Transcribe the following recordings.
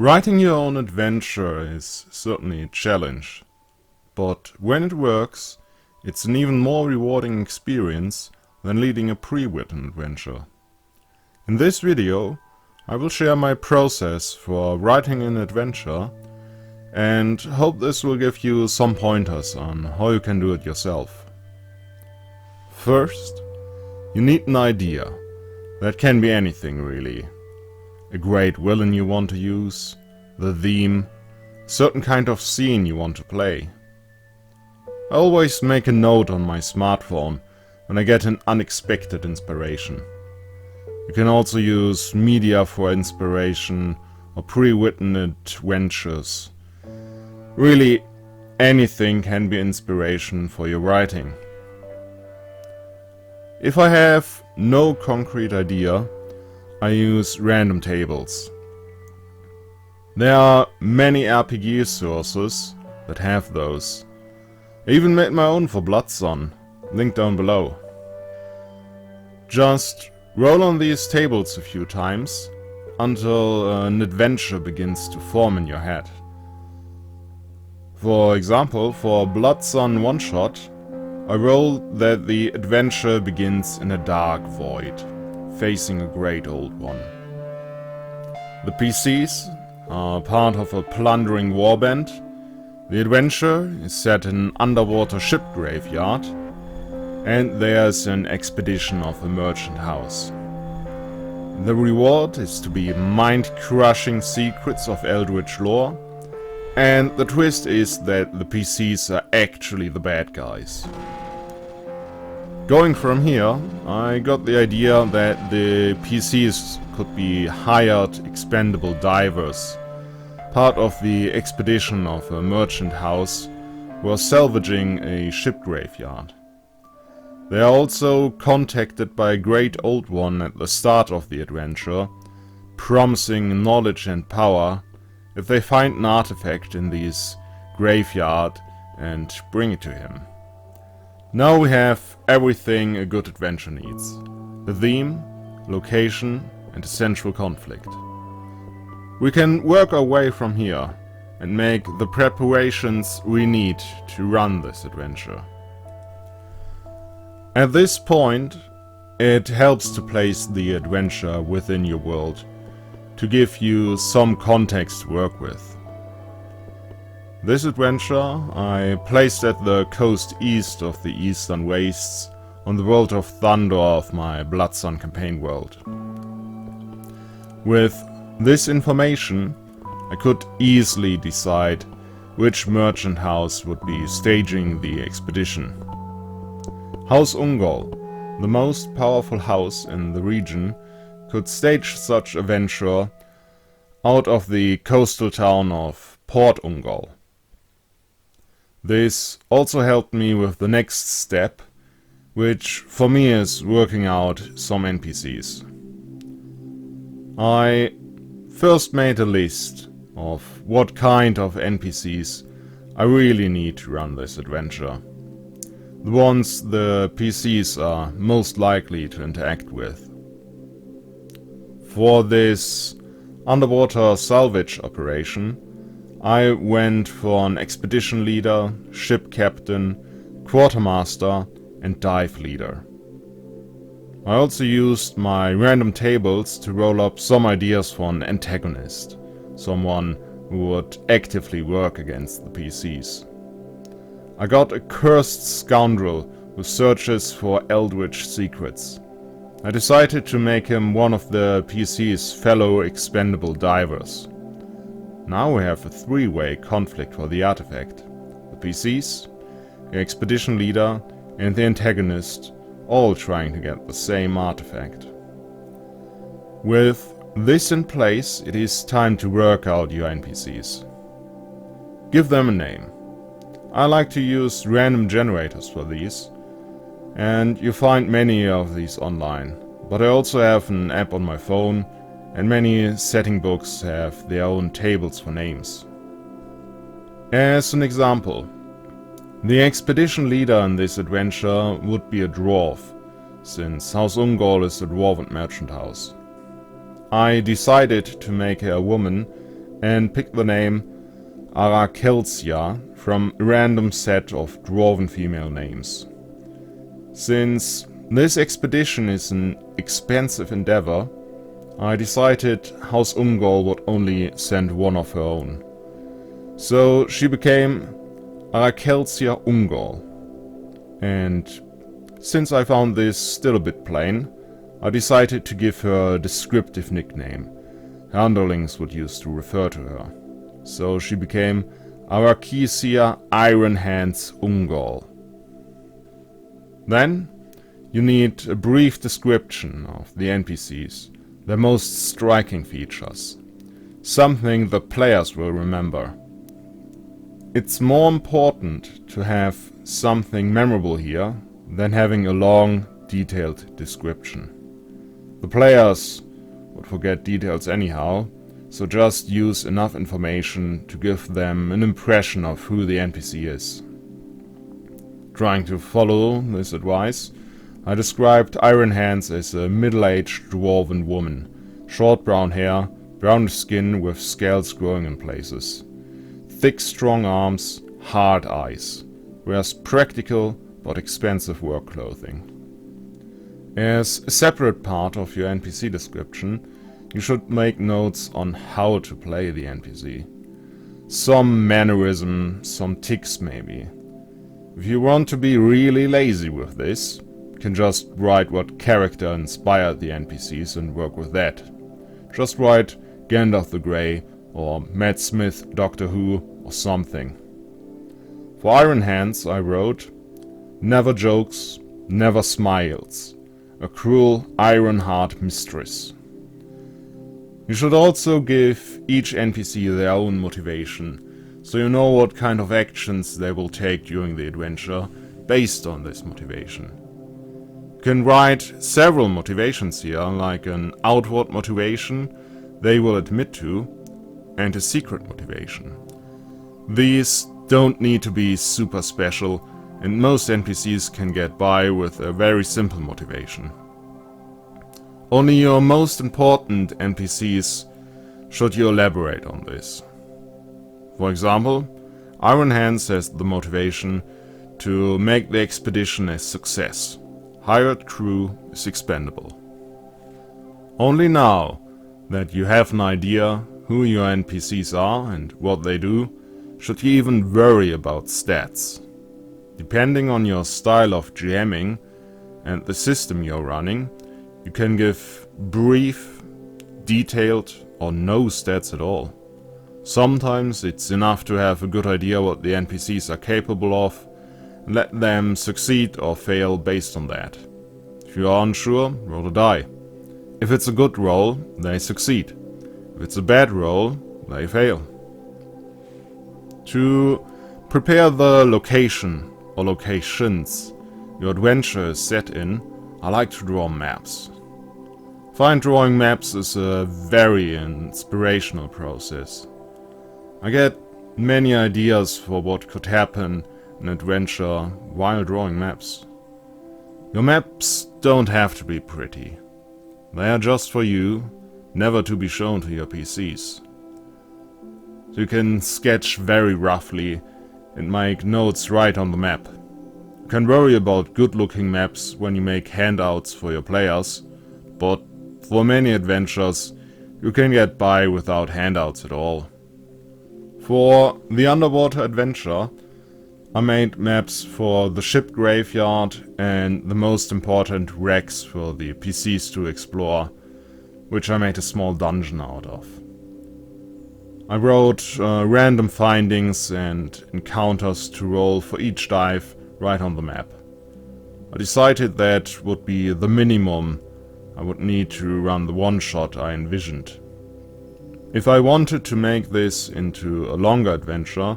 Writing your own adventure is certainly a challenge, but when it works, it's an even more rewarding experience than leading a pre-written adventure. In this video, I will share my process for writing an adventure and hope this will give you some pointers on how you can do it yourself. First, you need an idea. That can be anything really. A great villain you want to use, the theme, certain kind of scene you want to play. I always make a note on my smartphone when I get an unexpected inspiration. You can also use media for inspiration or pre-written adventures. Really, anything can be inspiration for your writing. If I have no concrete idea, I use random tables. There are many RPG sources that have those. I even made my own for Bloodsun, link down below. Just roll on these tables a few times until an adventure begins to form in your head. For example, for Bloodsun one-shot, I roll that the adventure begins in a dark void, facing a great old one. The PCs are part of a plundering warband. The adventure is set in an underwater ship graveyard, and there's an expedition of a merchant house. The reward is to be mind-crushing secrets of eldritch lore, and the twist is that the PCs are actually the bad guys. Going from here, I got the idea that the PCs could be hired expendable divers, part of the expedition of a merchant house who are salvaging a ship graveyard. They are also contacted by a great old one at the start of the adventure, promising knowledge and power if they find an artifact in this graveyard and bring it to him. Now we have everything a good adventure needs. The theme, location, and a central conflict. We can work our way from here and make the preparations we need to run this adventure. At this point, it helps to place the adventure within your world, to give you some context to work with. This adventure I placed at the coast east of the Eastern Wastes, on the World of Thunder of my Bloodsun campaign world. With this information, I could easily decide which merchant house would be staging the expedition. House Ungol, the most powerful house in the region, could stage such a venture out of the coastal town of Port Ungol. This also helped me with the next step, which for me is working out some NPCs. I first made a list of what kind of NPCs I really need to run this adventure. The ones the PCs are most likely to interact with. For this underwater salvage operation, I went for an expedition leader, ship captain, quartermaster, and dive leader. I also used my random tables to roll up some ideas for an antagonist, someone who would actively work against the PCs. I got a cursed scoundrel who searches for eldritch secrets. I decided to make him one of the PC's fellow expendable divers. Now we have a three-way conflict for the artifact. The PCs, the expedition leader, and the antagonist, all trying to get the same artifact. With this in place, it is time to work out your NPCs. Give them a name. I like to use random generators for these, and you find many of these online, but I also have an app on my phone, and many setting books have their own tables for names. As an example, the expedition leader in this adventure would be a dwarf, since House Ungol is a dwarven merchant house. I decided to make her a woman and picked the name Arakelsia from a random set of dwarven female names. Since this expedition is an expensive endeavor, I decided House Ungol would only send one of her own. So she became Arakelsia Ungol. And since I found this still a bit plain, I decided to give her a descriptive nickname her underlings would use to refer to her. So she became Arakesia Iron Hands Ungol. Then you need a brief description of the NPCs, their most striking features, something the players will remember. It's more important to have something memorable here than having a long, detailed description. The players would forget details anyhow, so just use enough information to give them an impression of who the NPC is. Trying to follow this advice, I described Iron Hands as a middle-aged dwarven woman, short brown hair, brownish skin with scales growing in places, thick strong arms, hard eyes, wears practical but expensive work clothing. As a separate part of your NPC description, you should make notes on how to play the NPC. Some mannerism, some tics maybe. If you want to be really lazy with this, you can just write what character inspired the NPCs and work with that. Just write Gandalf the Grey or Matt Smith Doctor Who or something. For Iron Hands I wrote, never jokes, never smiles. A cruel iron heart mistress. You should also give each NPC their own motivation, so you know what kind of actions they will take during the adventure based on this motivation. You can write several motivations here, like an outward motivation they will admit to, and a secret motivation. These don't need to be super special, and most NPCs can get by with a very simple motivation. Only your most important NPCs should you elaborate on this. For example, Iron Hands has the motivation to make the expedition a success. Hired crew is expendable. Only now that you have an idea who your NPCs are and what they do, should you even worry about stats. Depending on your style of GMing and the system you're running, you can give brief, detailed, or no stats at all. Sometimes it's enough to have a good idea what the NPCs are capable of, and let them succeed or fail based on that. If you are unsure, roll a die. If it's a good roll, they succeed. If it's a bad roll, they fail. To prepare the location or locations your adventure is set in, I like to draw maps. Find drawing maps is a very inspirational process. I get many ideas for what could happen in an adventure while drawing maps. Your maps don't have to be pretty. They are just for you, never to be shown to your PCs. So you can sketch very roughly and make notes right on the map. You can worry about good-looking maps when you make handouts for your players, but for many adventures you can get by without handouts at all. For the underwater adventure, I made maps for the ship graveyard and the most important wrecks for the PCs to explore, which I made a small dungeon out of. I wrote random findings and encounters to roll for each dive right on the map. I decided that would be the minimum I would need to run the one-shot I envisioned. If I wanted to make this into a longer adventure, I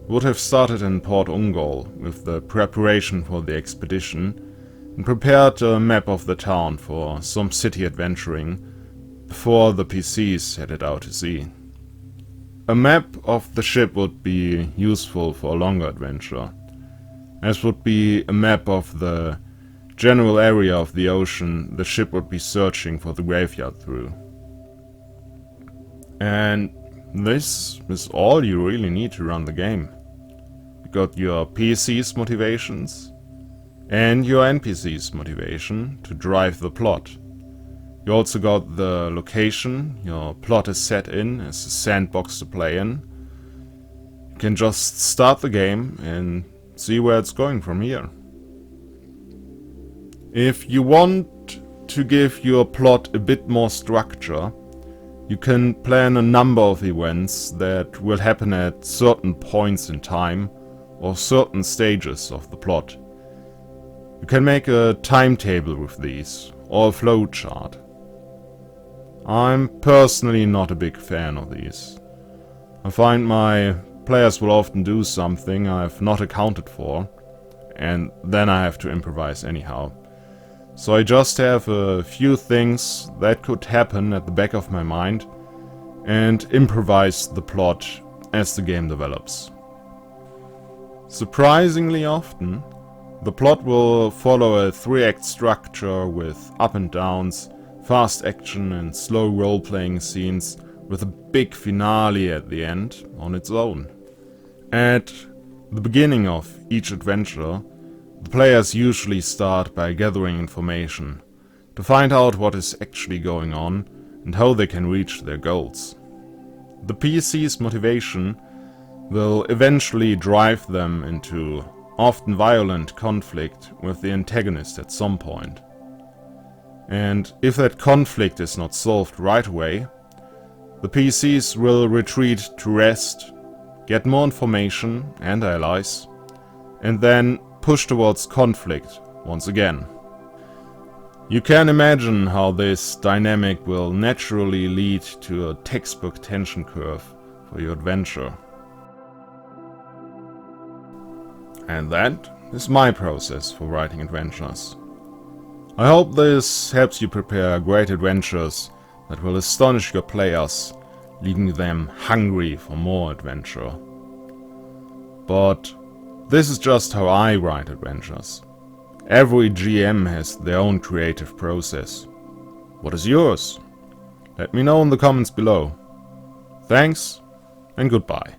would have started in Port Ungol with the preparation for the expedition and prepared a map of the town for some city adventuring before the PCs headed out to sea. A map of the ship would be useful for a longer adventure, as would be a map of the general area of the ocean the ship would be searching for the graveyard through. And this is all you really need to run the game. You got your PC's motivations and your NPC's motivation to drive the plot. You also got the location your plot is set in as a sandbox to play in. You can just start the game and see where it's going from here. If you want to give your plot a bit more structure, you can plan a number of events that will happen at certain points in time or certain stages of the plot. You can make a timetable with these, or a flowchart. I'm personally not a big fan of these. I find my players will often do something I've not accounted for, and then I have to improvise anyhow. So I just have a few things that could happen at the back of my mind and improvise the plot as the game develops. Surprisingly often, the plot will follow a 3-act structure with up and downs, fast action and slow role-playing scenes with a big finale at the end on its own. At the beginning of each adventure, the players usually start by gathering information to find out what is actually going on and how they can reach their goals. The PC's motivation will eventually drive them into often violent conflict with the antagonist at some point. And if that conflict is not solved right away, the PCs will retreat to rest, get more information and allies, and then push towards conflict once again. You can imagine how this dynamic will naturally lead to a textbook tension curve for your adventure. And that is my process for writing adventures. I hope this helps you prepare great adventures that will astonish your players, leaving them hungry for more adventure. But this is just how I write adventures. Every GM has their own creative process. What is yours? Let me know in the comments below. Thanks and goodbye.